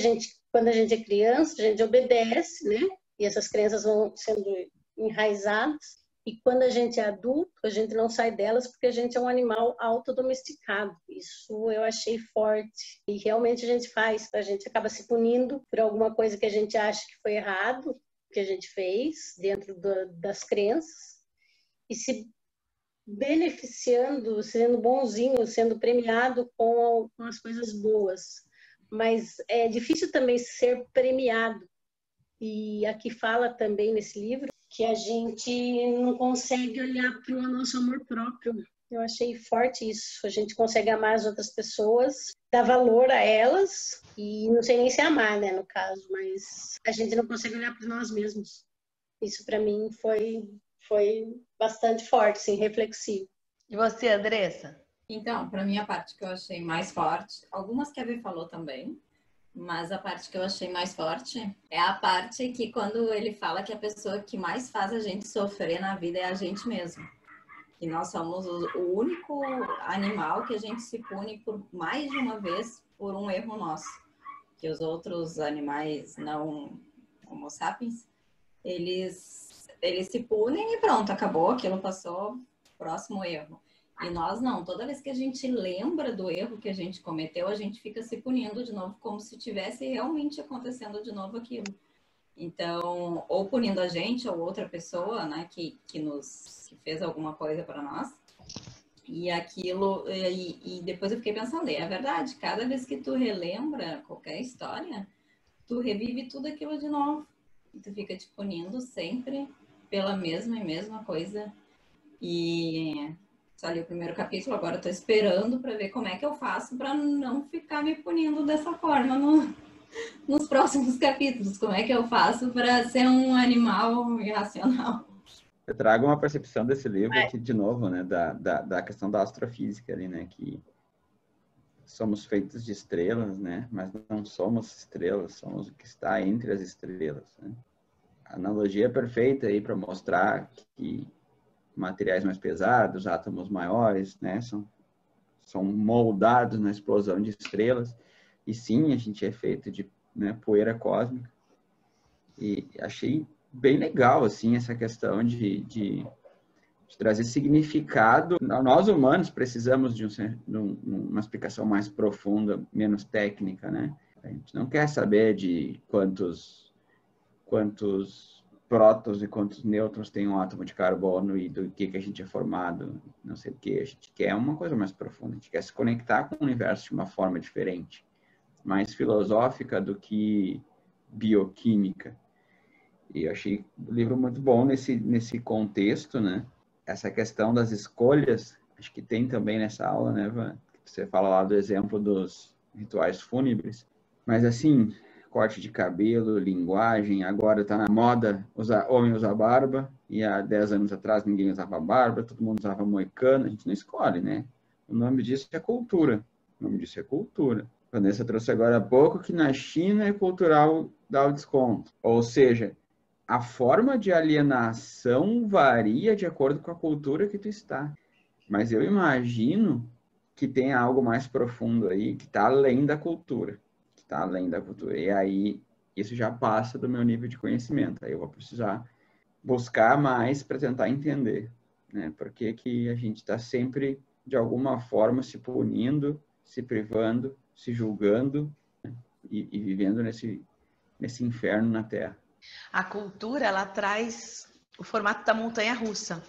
quando a gente é criança, a gente obedece, né? E essas crenças vão sendo enraizadas. E quando a gente é adulto, a gente não sai delas porque a gente é um animal autodomesticado. Isso eu achei forte. E realmente a gente faz. A gente acaba se punindo por alguma coisa que a gente acha que foi errado, que a gente fez dentro das crenças. E se beneficiando, sendo bonzinho, sendo premiado com as coisas boas. Mas é difícil também ser premiado. E aqui fala também nesse livro que a gente não consegue olhar para o nosso amor próprio. Eu achei forte isso. A gente consegue amar as outras pessoas, dar valor a elas, e não sei nem se amar, né, no caso, mas a gente não consegue olhar para nós mesmos. Isso para mim foi bastante forte, sim, reflexivo. E você, Andressa? Então, para mim, a parte que eu achei mais forte, algumas que a Bê falou também, Mas a parte que eu achei mais forte é a parte que quando ele fala que a pessoa que mais faz a gente sofrer na vida é a gente mesmo. Que nós somos o único animal que a gente se pune por mais de uma vez por um erro nosso. Que os outros animais não homo sapiens, eles se punem e pronto, acabou, aquilo passou, próximo erro. E nós não, toda vez que a gente lembra do erro que a gente cometeu, a gente fica se punindo de novo, como se tivesse realmente acontecendo de novo aquilo. Então, ou punindo a gente ou outra pessoa, né, que fez alguma coisa para nós. E aquilo, e depois eu fiquei pensando, é verdade, cada vez que tu relembra qualquer história, tu revive tudo aquilo de novo. E tu fica te punindo sempre pela mesma coisa. E só li o primeiro capítulo, agora eu tô esperando para ver como é que eu faço para não ficar me punindo dessa forma nos próximos capítulos. Como é que eu faço para ser um animal irracional? Eu trago uma percepção desse livro aqui, de novo, né, da questão da astrofísica ali, né, que somos feitos de estrelas, né, mas não somos estrelas, somos o que está entre as estrelas, né? A analogia é perfeita aí para mostrar que materiais mais pesados, átomos maiores, né, são moldados na explosão de estrelas. E sim, a gente é feito de, né, poeira cósmica. E achei bem legal, assim, essa questão de trazer significado. Nós humanos precisamos de uma explicação mais profunda, menos técnica, né? A gente não quer saber de quantos prótons e quantos nêutrons tem um átomo de carbono e do que a gente é formado, não sei o que. A gente quer uma coisa mais profunda, a gente quer se conectar com o universo de uma forma diferente, mais filosófica do que bioquímica. E eu achei o livro muito bom nesse contexto, né? Essa questão das escolhas, acho que tem também nessa aula, né, Van? Você fala lá do exemplo dos rituais fúnebres, mas assim, corte de cabelo, linguagem, agora está na moda homem usar barba, e há 10 anos atrás ninguém usava barba, todo mundo usava moicano, a gente não escolhe, né? O nome disso é cultura. O nome disso é cultura. A Vanessa trouxe agora há pouco que na China é cultural dar o desconto. Ou seja, a forma de alienação varia de acordo com a cultura que tu está. Mas eu imagino que tem algo mais profundo aí, que está além da cultura. Está além da cultura. E aí, isso já passa do meu nível de conhecimento. Aí eu vou precisar buscar mais para tentar entender, né? Por que a gente está sempre, de alguma forma, se punindo, se privando, se julgando, né? E vivendo nesse inferno na Terra. A cultura, ela traz o formato da montanha-russa.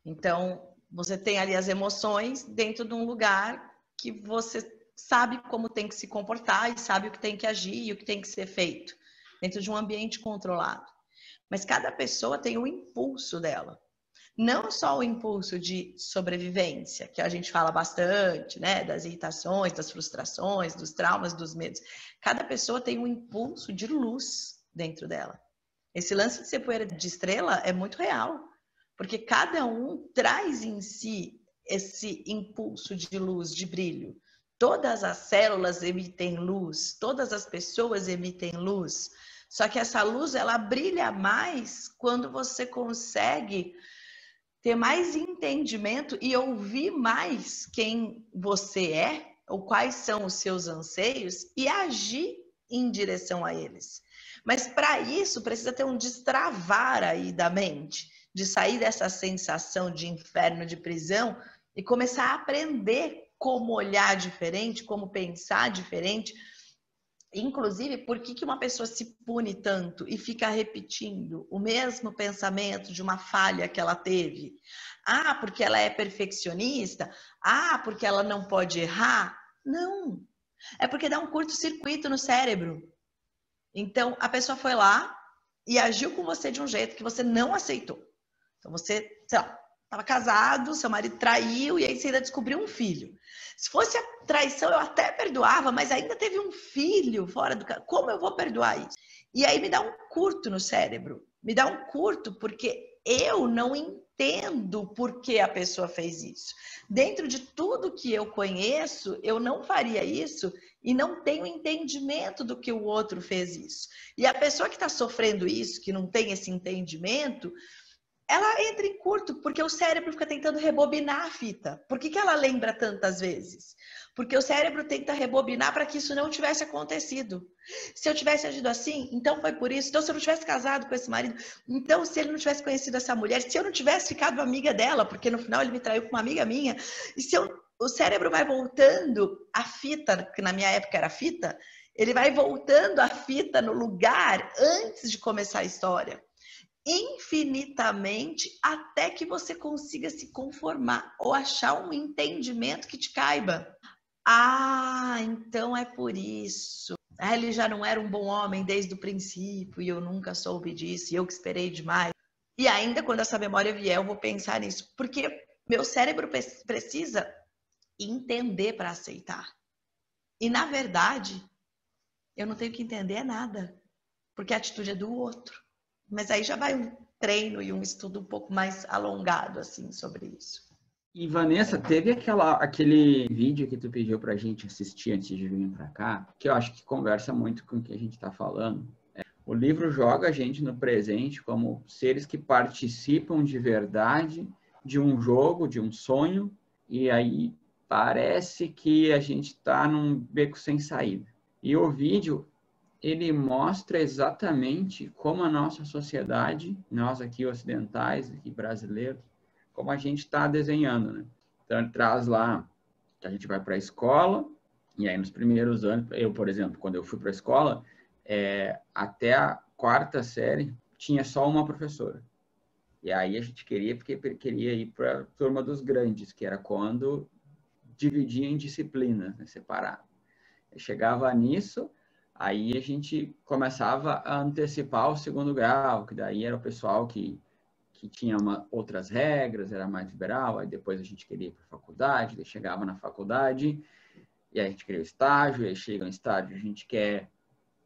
Então, você tem ali as emoções dentro de um lugar que você sabe como tem que se comportar e sabe o que tem que agir e o que tem que ser feito, dentro de um ambiente controlado. Mas cada pessoa tem o impulso dela. Não só o impulso de sobrevivência, que a gente fala bastante, né? Das irritações, das frustrações, dos traumas, dos medos. Cada pessoa tem um impulso de luz dentro dela. Esse lance de ser poeira de estrela é muito real, porque cada um traz em si esse impulso de luz, de brilho. Todas as células emitem luz, todas as pessoas emitem luz, só que essa luz, ela brilha mais quando você consegue ter mais entendimento e ouvir mais quem você é, ou quais são os seus anseios, e agir em direção a eles. Mas para isso precisa ter um destravar aí da mente, de sair dessa sensação de inferno, de prisão, e começar a aprender como olhar diferente, como pensar diferente. Inclusive, por que uma pessoa se pune tanto e fica repetindo o mesmo pensamento de uma falha que ela teve? Ah, porque ela é perfeccionista? Ah, porque ela não pode errar? Não. É porque dá um curto-circuito no cérebro. Então, a pessoa foi lá e agiu com você de um jeito que você não aceitou. Então, você, sei lá, estava casado, seu marido traiu e aí você ainda descobriu um filho. Se fosse a traição, eu até perdoava, mas ainda teve um filho fora do caso. Como eu vou perdoar isso? E aí me dá um curto no cérebro. Me dá um curto porque eu não entendo por que a pessoa fez isso. Dentro de tudo que eu conheço, eu não faria isso e não tenho entendimento do que o outro fez isso. E a pessoa que está sofrendo isso, que não tem esse entendimento, ela entra em curto, porque o cérebro fica tentando rebobinar a fita. Por que ela lembra tantas vezes? Porque o cérebro tenta rebobinar para que isso não tivesse acontecido. Se eu tivesse agido assim, então foi por isso. Então, se eu não tivesse casado com esse marido, então, se ele não tivesse conhecido essa mulher, se eu não tivesse ficado amiga dela, porque no final ele me traiu com uma amiga minha, e se o cérebro vai voltando a fita, que na minha época era fita, ele vai voltando a fita no lugar antes de começar a história. Infinitamente, até que você consiga se conformar ou achar um entendimento que te caiba. Ah, então é por isso. Ele já não era um bom homem desde o princípio e eu nunca soube disso e eu que esperei demais. E ainda quando essa memória vier, eu vou pensar nisso, porque meu cérebro precisa entender para aceitar. E na verdade, eu não tenho que entender nada, porque a atitude é do outro. Mas aí já vai um treino e um estudo um pouco mais alongado, assim, sobre isso. E, Vanessa, teve aquele vídeo que tu pediu pra gente assistir antes de vir pra cá, que eu acho que conversa muito com o que a gente tá falando. O livro joga a gente no presente como seres que participam de verdade de um jogo, de um sonho, e aí parece que a gente tá num beco sem saída. E o vídeo, ele mostra exatamente como a nossa sociedade, nós aqui ocidentais, aqui brasileiros, como a gente está desenhando, né? Então, ele traz lá que a gente vai para a escola, e aí nos primeiros anos, eu, por exemplo, quando eu fui para a escola, até a 4ª série, tinha só uma professora. E aí a gente queria ir para a turma dos grandes, que era quando dividia em disciplinas, né, separado. Eu chegava nisso, aí a gente começava a antecipar o 2º grau, que daí era o pessoal que tinha outras regras, era mais liberal, aí depois a gente queria ir para a faculdade, daí chegava na faculdade, e aí a gente queria o estágio, e aí chega no estágio, a gente quer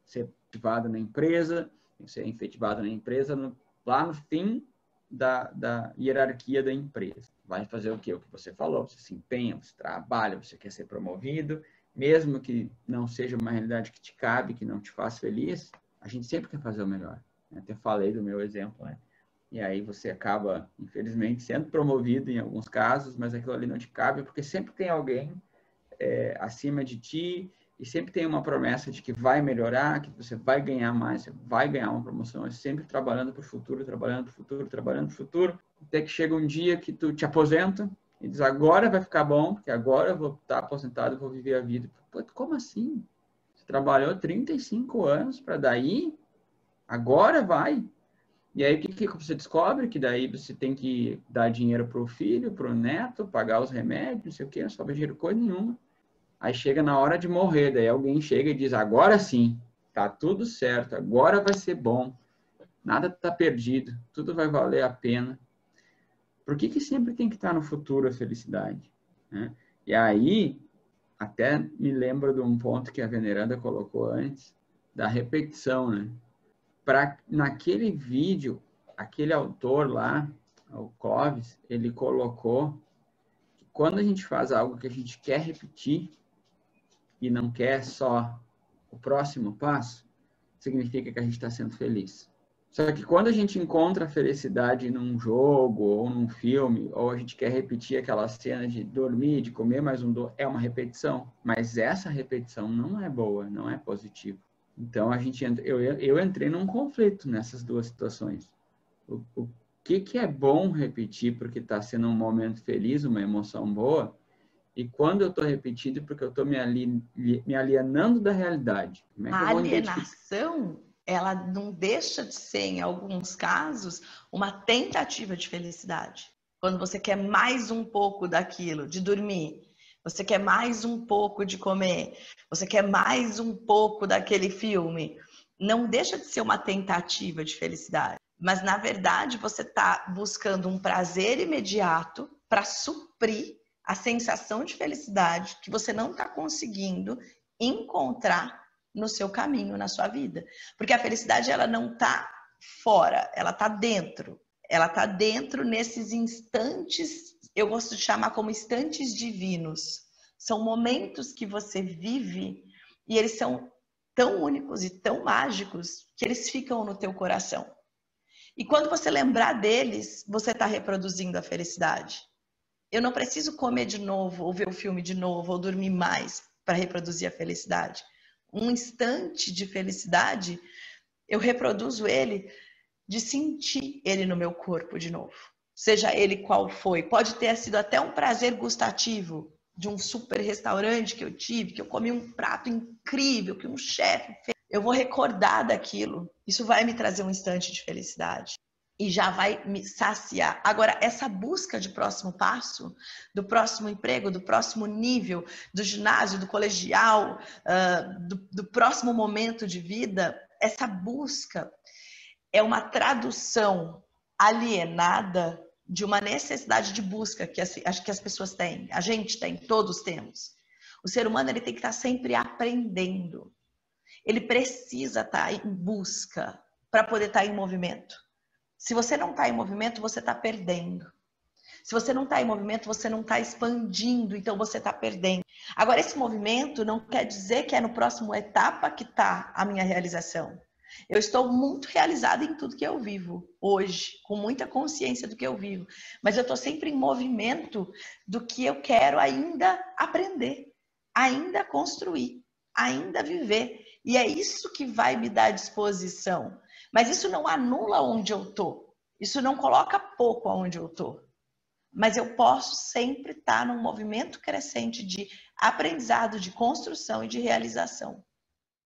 ser efetivado na empresa, ser efetivado na empresa lá no fim da hierarquia da empresa. Vai fazer o quê? O que você falou, você se empenha, você trabalha, você quer ser promovido, mesmo que não seja uma realidade que te cabe, que não te faz feliz, a gente sempre quer fazer o melhor. Eu até falei do meu exemplo, né? E aí você acaba, infelizmente, sendo promovido em alguns casos, mas aquilo ali não te cabe, porque sempre tem alguém acima de ti e sempre tem uma promessa de que vai melhorar, que você vai ganhar mais, você vai ganhar uma promoção, é sempre trabalhando para o futuro, trabalhando para o futuro, trabalhando para o futuro, até que chega um dia que tu te aposenta e diz, agora vai ficar bom, porque agora eu vou estar aposentado e vou viver a vida. Pô, como assim? Você trabalhou 35 anos para daí? Agora vai? E aí, o que você descobre? Que daí você tem que dar dinheiro para o filho, para o neto, pagar os remédios, não sei o quê, não sobra dinheiro coisa nenhuma. Aí chega na hora de morrer, daí alguém chega e diz, agora sim, tá tudo certo, agora vai ser bom, nada tá perdido, tudo vai valer a pena. Por que sempre tem que estar no futuro a felicidade? Né? E aí, até me lembro de um ponto que a Veneranda colocou antes, da repetição, né? Naquele vídeo, aquele autor lá, o Clóvis, ele colocou que quando a gente faz algo que a gente quer repetir e não quer só o próximo passo, significa que a gente está sendo feliz. Só que quando a gente encontra a felicidade num jogo ou num filme, ou a gente quer repetir aquela cena de dormir, de comer mais um doce, é uma repetição. Mas essa repetição não é boa, não é positiva. Então, eu entrei num conflito nessas duas situações. O que é bom repetir porque está sendo um momento feliz, uma emoção boa, e quando eu estou repetindo porque eu estou me alienando da realidade. Como é que a eu vou alienação, ela não deixa de ser, em alguns casos, uma tentativa de felicidade. Quando você quer mais um pouco daquilo, de dormir, você quer mais um pouco de comer, você quer mais um pouco daquele filme, não deixa de ser uma tentativa de felicidade. Mas, na verdade, você está buscando um prazer imediato para suprir a sensação de felicidade que você não está conseguindo encontrar no seu caminho, na sua vida. Porque a felicidade, ela não está fora, ela está dentro. Ela está dentro nesses instantes, eu gosto de chamar como instantes divinos. São momentos que você vive e eles são tão únicos e tão mágicos que eles ficam no teu coração. E quando você lembrar deles, você está reproduzindo a felicidade. Eu não preciso comer de novo, ou ver o filme de novo, ou dormir mais para reproduzir a felicidade. Um instante de felicidade, eu reproduzo ele de sentir ele no meu corpo de novo. Seja ele qual foi. Pode ter sido até um prazer gustativo de um super restaurante que eu tive, que eu comi um prato incrível, que um chefe fez. Eu vou recordar daquilo. Isso vai me trazer um instante de felicidade. E já vai me saciar. Agora, essa busca de próximo passo, do próximo emprego, do próximo nível, do ginásio, do colegial, do próximo momento de vida, essa busca é uma tradução alienada de uma necessidade de busca que acho que as pessoas têm, a gente tem, todos temos. O ser humano ele tem que estar sempre aprendendo. Ele precisa estar em busca para poder estar em movimento. Se você não está em movimento, você está perdendo. Se você não está em movimento, você não está expandindo, então você está perdendo. Agora, esse movimento não quer dizer que é no próximo etapa que está a minha realização. Eu estou muito realizada em tudo que eu vivo hoje, com muita consciência do que eu vivo. Mas eu estou sempre em movimento do que eu quero ainda aprender, ainda construir, ainda viver. E é isso que vai me dar disposição. Mas isso não anula onde eu estou. Isso não coloca pouco aonde eu estou. Mas eu posso sempre estar num movimento crescente de aprendizado, de construção e de realização.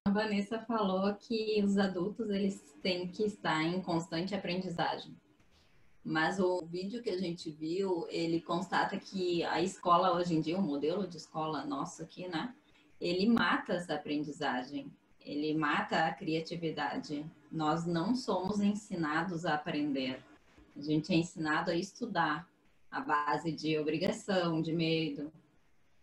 A Vanessa falou que os adultos eles têm que estar em constante aprendizagem. Mas o vídeo que a gente viu, ele constata que a escola hoje em dia, o modelo de escola nosso aqui, né? Ele mata essa aprendizagem. Ele mata a criatividade. Nós não somos ensinados a aprender. A gente é ensinado a estudar à base de obrigação, de medo.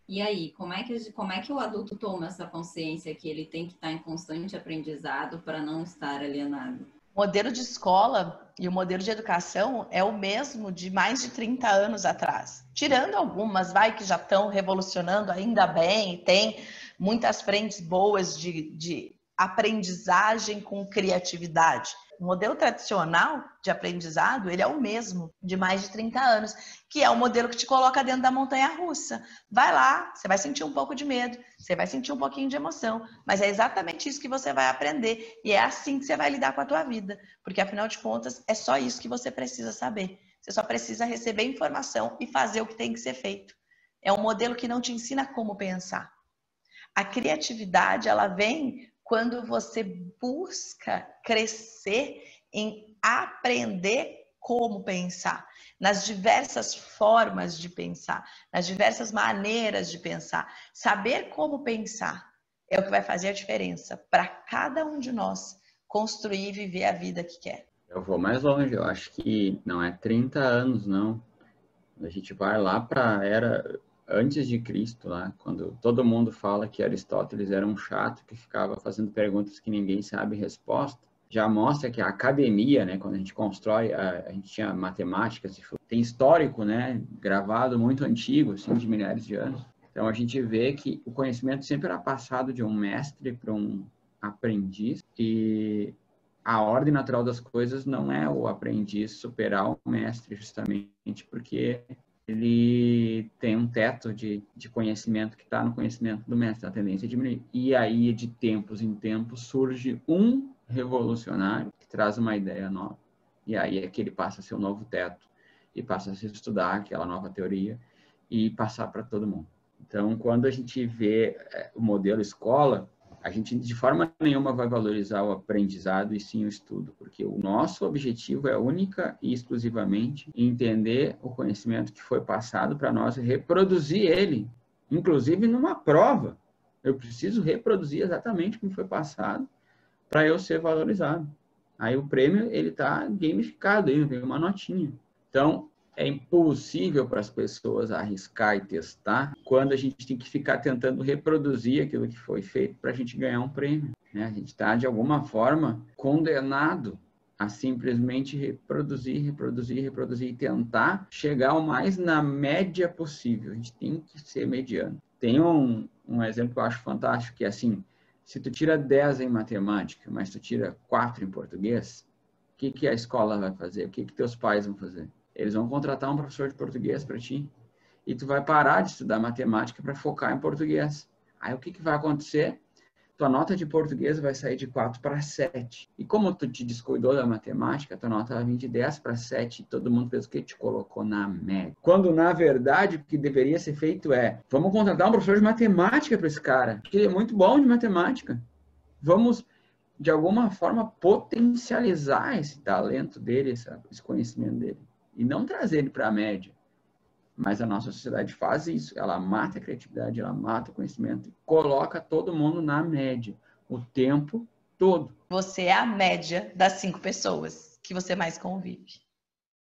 E aí, como é que o adulto toma essa consciência que ele tem que estar em constante aprendizado para não estar alienado? O modelo de escola e o modelo de educação é o mesmo de mais de 30 anos atrás. Tirando algumas, que já estão revolucionando, ainda bem, tem muitas frentes boas de aprendizagem com criatividade. O modelo tradicional de aprendizado, ele é o mesmo de mais de 30 anos, que é o modelo que te coloca dentro da montanha-russa. Vai lá, você vai sentir um pouco de medo, você vai sentir um pouquinho de emoção, mas é exatamente isso que você vai aprender e é assim que você vai lidar com a tua vida, porque afinal de contas é só isso que você precisa saber. Você só precisa receber informação e fazer o que tem que ser feito. É um modelo que não te ensina como pensar. A criatividade, ela vem quando você busca crescer em aprender como pensar, nas diversas formas de pensar, nas diversas maneiras de pensar. Saber como pensar é o que vai fazer a diferença para cada um de nós construir e viver a vida que quer. Eu vou mais longe, eu acho que não é 30 anos, não. A gente vai lá para a era antes de Cristo, lá, quando todo mundo fala que Aristóteles era um chato que ficava fazendo perguntas que ninguém sabe resposta. Já mostra que a academia, né, quando a gente constrói, a gente tinha matemáticas, tem histórico, né, gravado muito antigo, assim, de milhares de anos. Então a gente vê que o conhecimento sempre era passado de um mestre para um aprendiz e a ordem natural das coisas não é o aprendiz superar o mestre, justamente porque ele tem um teto de conhecimento que está no conhecimento do mestre, a tendência a diminuir. E aí, de tempos em tempos, surge um revolucionário que traz uma ideia nova. E aí é que ele passa a ser um novo teto e passa a se estudar aquela nova teoria e passar para todo mundo. Então, quando a gente vê o modelo escola, a gente de forma nenhuma vai valorizar o aprendizado e sim o estudo, porque o nosso objetivo é única e exclusivamente entender o conhecimento que foi passado para nós e reproduzir ele, inclusive numa prova. Eu preciso reproduzir exatamente como foi passado para eu ser valorizado. Aí o prêmio ele está gamificado, ele vem uma notinha. Então, é impossível para as pessoas arriscar e testar quando a gente tem que ficar tentando reproduzir aquilo que foi feito para a gente ganhar um prêmio, né? A gente está, de alguma forma, condenado a simplesmente reproduzir, reproduzir, reproduzir e tentar chegar o mais na média possível. A gente tem que ser mediano. Tem um exemplo que eu acho fantástico, que é assim, se tu tira 10 em matemática, mas tu tira 4 em português, o que a escola vai fazer? O que teus pais vão fazer? Eles vão contratar um professor de português para ti e tu vai parar de estudar matemática para focar em português. Aí o que vai acontecer? Tua nota de português vai sair de 4 para 7. E como tu te descuidou da matemática, tua nota vai vir de 10 para 7 e todo mundo fez o que? Te colocou na média. Quando, na verdade, o que deveria ser feito é, vamos contratar um professor de matemática para esse cara, porque ele é muito bom de matemática. Vamos, de alguma forma, potencializar esse talento dele, esse conhecimento dele. E não trazer ele para a média. Mas a nossa sociedade faz isso. Ela mata a criatividade, ela mata o conhecimento e coloca todo mundo na média o tempo todo. Você é a média das 5 pessoas que você mais convive.